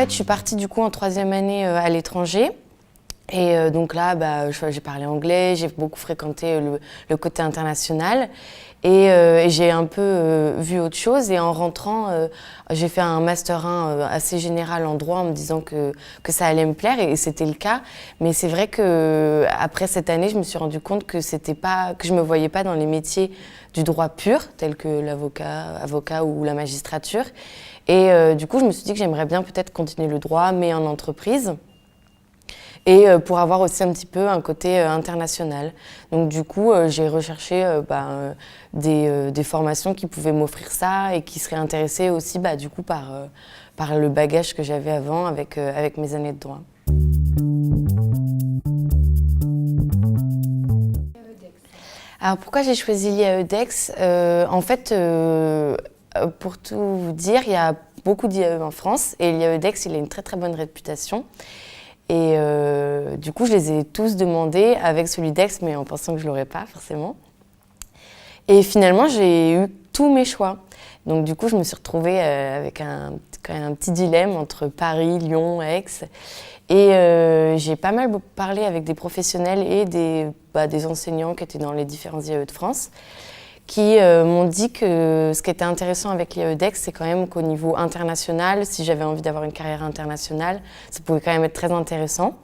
fait, je suis partie du coup en 3e année à l'étranger. Et donc là, j'ai parlé anglais, j'ai beaucoup fréquenté le côté international et j'ai un peu vu autre chose. Et en rentrant, j'ai fait un master 1 assez général en droit en me disant que ça allait me plaire et c'était le cas. Mais c'est vrai que après cette année, je me suis rendu compte que je me voyais pas dans les métiers du droit pur, tels que avocat ou la magistrature. Et du coup, je me suis dit que j'aimerais bien peut-être continuer le droit, mais en entreprise. Et pour avoir aussi un petit peu un côté international. Donc du coup, j'ai recherché des formations qui pouvaient m'offrir ça et qui seraient intéressées aussi du coup par le bagage que j'avais avant avec mes années de droit. Alors pourquoi j'ai choisi l'IAE-DEX En fait, pour tout vous dire, il y a beaucoup d'IAE en France et l'IAE-DEX, il a une très très bonne réputation. Et du coup, je les ai tous demandés avec celui d'Aix, mais en pensant que je ne l'aurais pas forcément. Et finalement, j'ai eu tous mes choix. Donc du coup, je me suis retrouvée avec quand même un petit dilemme entre Paris, Lyon, Aix. Et j'ai pas mal parlé avec des professionnels et des enseignants qui étaient dans les différents IAE de France, qui m'ont dit que ce qui était intéressant avec l'IAE-DEX, c'est quand même qu'au niveau international, si j'avais envie d'avoir une carrière internationale, ça pouvait quand même être très intéressant.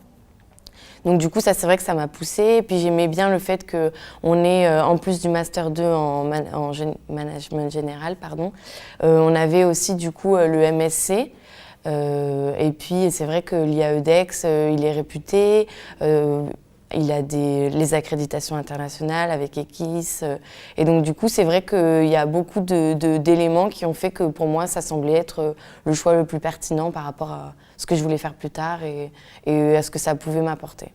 Donc du coup, ça c'est vrai que ça m'a poussée. Et puis j'aimais bien le fait qu'on ait, en plus du Master 2 en management général, on avait aussi du coup le MSc. Et puis c'est vrai que l'IAE-DEX, il est réputé. Il a les accréditations internationales avec EQUIS. Et donc, du coup, c'est vrai qu'il y a beaucoup d'éléments qui ont fait que, pour moi, ça semblait être le choix le plus pertinent par rapport à ce que je voulais faire plus tard et à ce que ça pouvait m'apporter.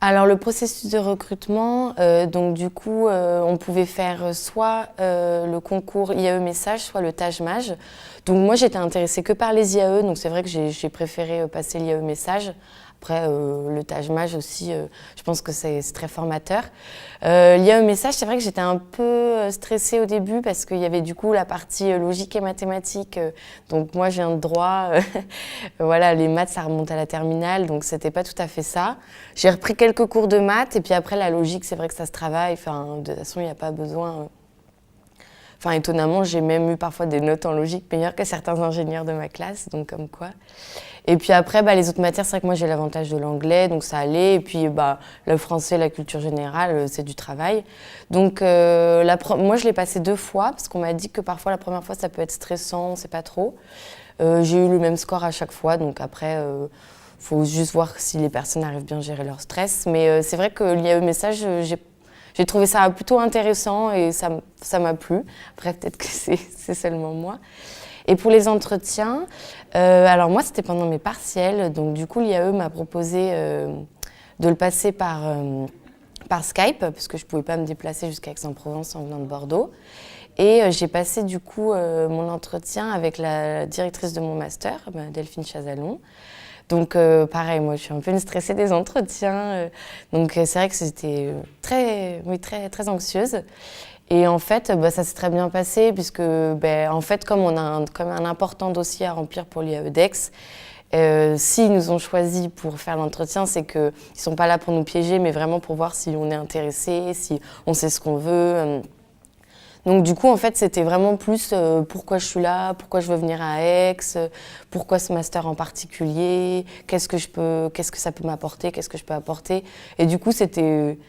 Alors, le processus de recrutement, donc du coup, on pouvait faire soit le concours IAE Message, soit le TAGE-MAGE. Donc moi, j'étais intéressée que par les IAE, donc c'est vrai que j'ai préféré passer l'IAE Message. Après, le TAGE-MAGE aussi, je pense que c'est très formateur. L'IAE Message, c'est vrai que j'étais un peu stressée au début parce qu'il y avait du coup la partie logique et mathématiques. Donc moi, je viens de droit. Voilà, les maths, ça remonte à la terminale, donc c'était pas tout à fait ça. J'ai repris quelques cours de maths et puis après, la logique, c'est vrai que ça se travaille. Enfin, de toute façon, il n'y a pas besoin... Enfin, étonnamment, j'ai même eu parfois des notes en logique meilleures que certains ingénieurs de ma classe, donc comme quoi. Et puis après, les autres matières, c'est vrai que moi j'ai l'avantage de l'anglais, donc ça allait. Et puis le français, la culture générale, c'est du travail. Donc moi je l'ai passé 2 fois, parce qu'on m'a dit que parfois la première fois ça peut être stressant, on sait pas trop. J'ai eu le même score à chaque fois, donc après, faut juste voir si les personnes arrivent bien à gérer leur stress. Mais c'est vrai que l'IAE Message, j'ai trouvé ça plutôt intéressant et ça m'a plu. Après, peut-être que c'est seulement moi. Et pour les entretiens, alors moi, c'était pendant mes partiels. Donc du coup, l'IAE m'a proposé de le passer par Skype, parce que je ne pouvais pas me déplacer jusqu'à Aix-en-Provence en venant de Bordeaux. Et j'ai passé du coup mon entretien avec la directrice de mon master, Delphine Chazalon. Donc pareil, moi je suis un peu une stressée des entretiens. Donc c'est vrai que j'étais très anxieuse. Et en fait, ça s'est très bien passé puisque en fait, comme on a comme un important dossier à remplir pour l'IAE-DEX, s'ils nous ont choisis pour faire l'entretien, c'est qu'ils ne sont pas là pour nous piéger, mais vraiment pour voir si on est intéressé, si on sait ce qu'on veut. Donc du coup, en fait, c'était vraiment plus pourquoi je suis là, pourquoi je veux venir à Aix, pourquoi ce master en particulier, qu'est-ce que ça peut m'apporter, qu'est-ce que je peux apporter. Et du coup, c'était...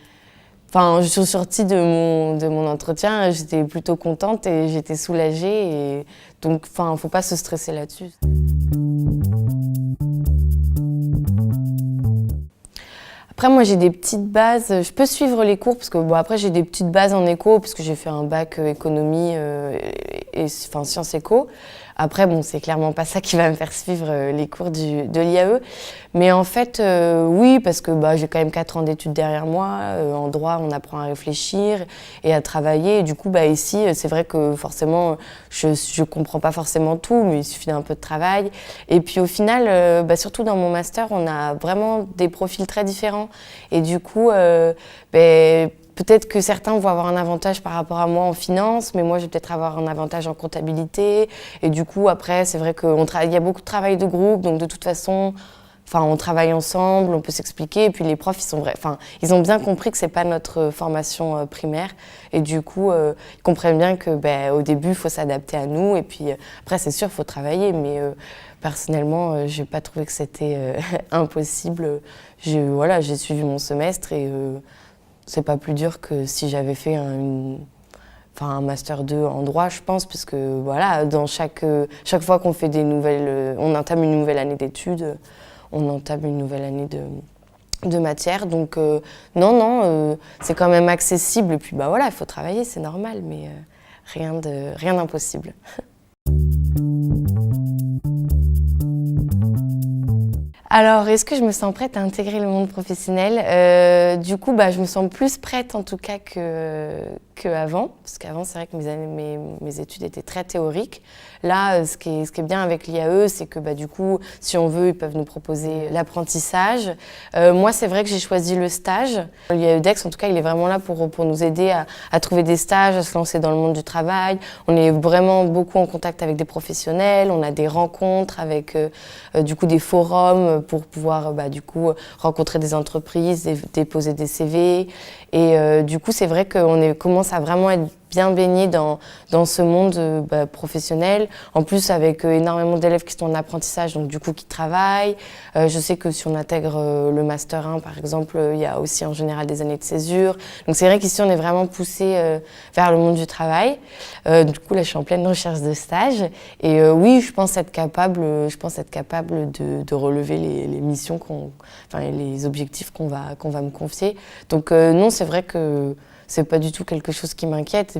Enfin, je suis sortie de mon entretien, j'étais plutôt contente et j'étais soulagée. Et donc, enfin, faut pas se stresser là-dessus. Après, moi, j'ai des petites bases. Je peux suivre les cours parce que, après, j'ai des petites bases en éco parce que j'ai fait un bac économie et sciences éco. Après, c'est clairement pas ça qui va me faire suivre les cours de l'IAE. Mais en fait, oui, parce que j'ai quand même 4 ans d'études derrière moi. En droit, on apprend à réfléchir et à travailler. Et du coup, ici, c'est vrai que forcément, je comprends pas forcément tout, mais il suffit d'un peu de travail. Et puis au final, surtout dans mon master, on a vraiment des profils très différents. Et du coup, peut-être que certains vont avoir un avantage par rapport à moi en finance, mais moi je vais peut-être avoir un avantage en comptabilité. Et du coup, après, c'est vrai qu'il y a beaucoup de travail de groupe, donc de toute façon, enfin, on travaille ensemble, on peut s'expliquer. Et puis les profs, ils ont bien compris que c'est pas notre formation primaire. Et du coup, ils comprennent bien que, au début, il faut s'adapter à nous. Et puis après, c'est sûr, il faut travailler. Mais personnellement, j'ai pas trouvé que c'était impossible. J'ai suivi mon semestre et c'est pas plus dur que si j'avais fait un master 2 en droit, je pense, parce que voilà, dans chaque fois qu'on fait on entame une nouvelle année d'études. On entame une nouvelle année de matière. Donc non, c'est quand même accessible. Et puis voilà, il faut travailler, c'est normal, mais rien d'impossible. Alors, est-ce que je me sens prête à intégrer le monde professionnel? Du coup, je me sens plus prête en tout cas qu'avant, parce qu'avant, c'est vrai que mes études étaient très théoriques. Là, ce qui est bien avec l'IAE, c'est que du coup, si on veut, ils peuvent nous proposer l'apprentissage. Moi, c'est vrai que j'ai choisi le stage. L'IAE Dex, en tout cas, il est vraiment là pour nous aider à trouver des stages, à se lancer dans le monde du travail. On est vraiment beaucoup en contact avec des professionnels, on a des rencontres avec du coup des forums pour pouvoir du coup rencontrer des entreprises, déposer des CV. Et du coup, c'est vrai qu'on commence à vraiment être bien baigné dans ce monde professionnel. En plus, avec énormément d'élèves qui sont en apprentissage, donc du coup qui travaillent. Je sais que si on intègre le Master 1, par exemple, il y a aussi en général des années de césure. Donc c'est vrai qu'ici, on est vraiment poussé vers le monde du travail. Du coup, là, je suis en pleine recherche de stage. Et oui, je pense être capable de relever les missions et les objectifs qu'on va me confier. Donc non, c'est vrai que c'est pas du tout quelque chose qui m'inquiète.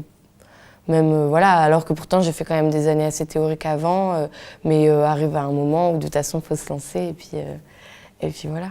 Même alors que pourtant j'ai fait quand même des années assez théoriques avant, mais arrive à un moment où de toute façon il faut se lancer et puis voilà.